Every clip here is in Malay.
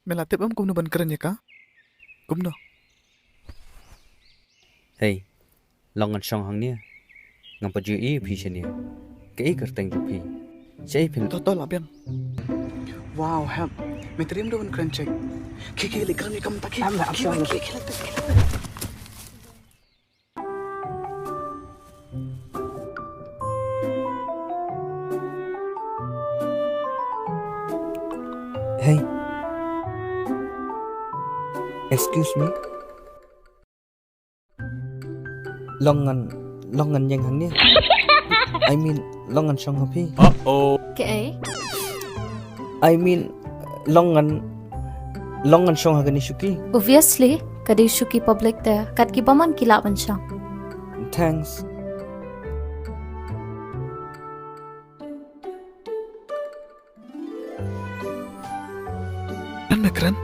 Melatip am kumno ban keren ya ka? Kumno. Hey, longan song hang nia. Ngam paju I phi shania. Ke kerteng ju phi. Chai phin Toto lah biang. Wow, help. Metrim do ban keren cek. Kiki likram ni kam taki. Am nak Kiki apa? kiki. Hey. Excuse me. Longan yang hang nia. I mean longan song ha phi. Okay. I mean longan song ha gani shuki. Obviously, kadi shuki public there. Kat ki baman kila ban siya. Thanks. Kan keren.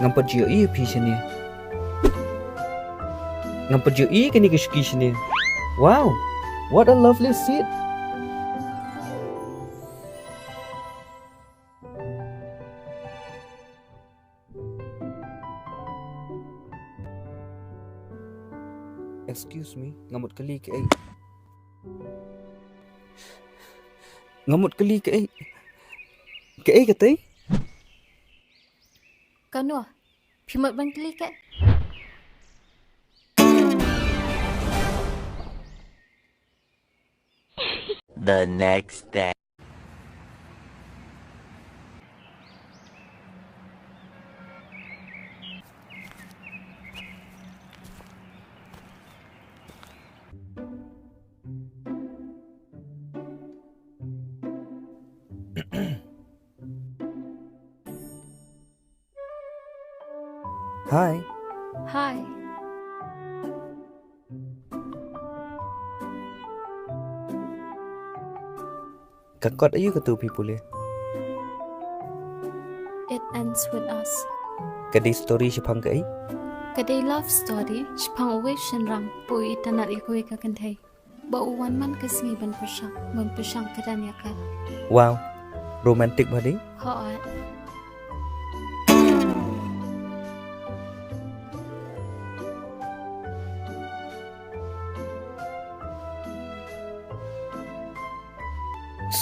Ngam paju I phi shania. Ngam paju I kani ke shuki shania. Wow, what a lovely seat. Excuse me, ngamut kali ke ai. Ngamut kali ke ai. Ke ai katai? Kanu, pimat ban klik ke? The next day. Hi. Hi. Kakot ayu ketu people. It ends with us. Kadi story sipang ke ai. Kadi love story, shpang uwe shenram, pui tanat ikoy kakantay. Ba uwan man kasngi ban persang kadan ya ka. Wow, romantic badi. Hoat.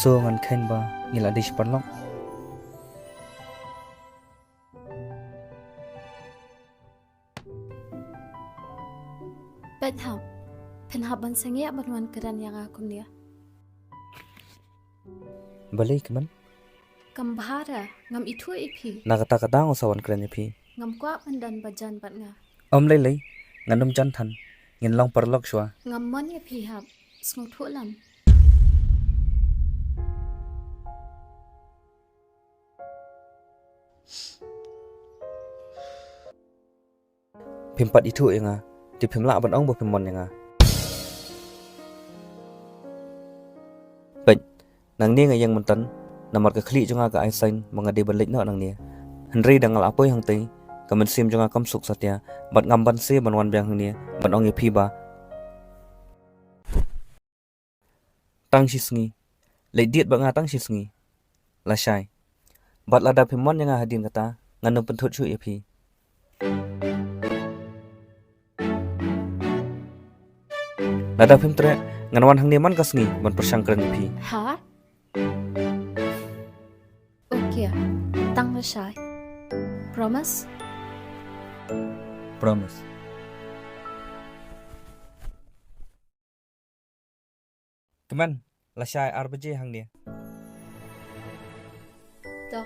So ngan khain ba ngila dish panlok. Bedham. Penhaban sangi abanwan kadan ya akum dia. Balai keman. Kambahara ngam itu ipi. Nakata kata ngosawan keren phi. Ngam kwa pandan bajan bat nga. Lai nganum jan than. Ngin long parlok shwa. Ngam mon ya pi hab. Smuk thulam. Pimpat itu nga. Di pimla ban ong bo pimon nga. Bạch, nang ni nga yang mentan, namar ka khli jonga ka aisain mga de balik na nang ni. Henry dangal apoy hang tei, kamen sim jonga kam suk satya, bat ngamban se banwan byang hang ni, ban ong phi ba. Tang sisngi, le diet ba nga tang sisngi. La shai. Bat lada pimon nga hadin kata, nganum pentut chu phi. Lada pim tre nganwan hang ni man kasngi ban persang keren phi. Ha? Okay. Tang na siya. Promise? Promise. Keman, la shai arbaje hang ni. Toh.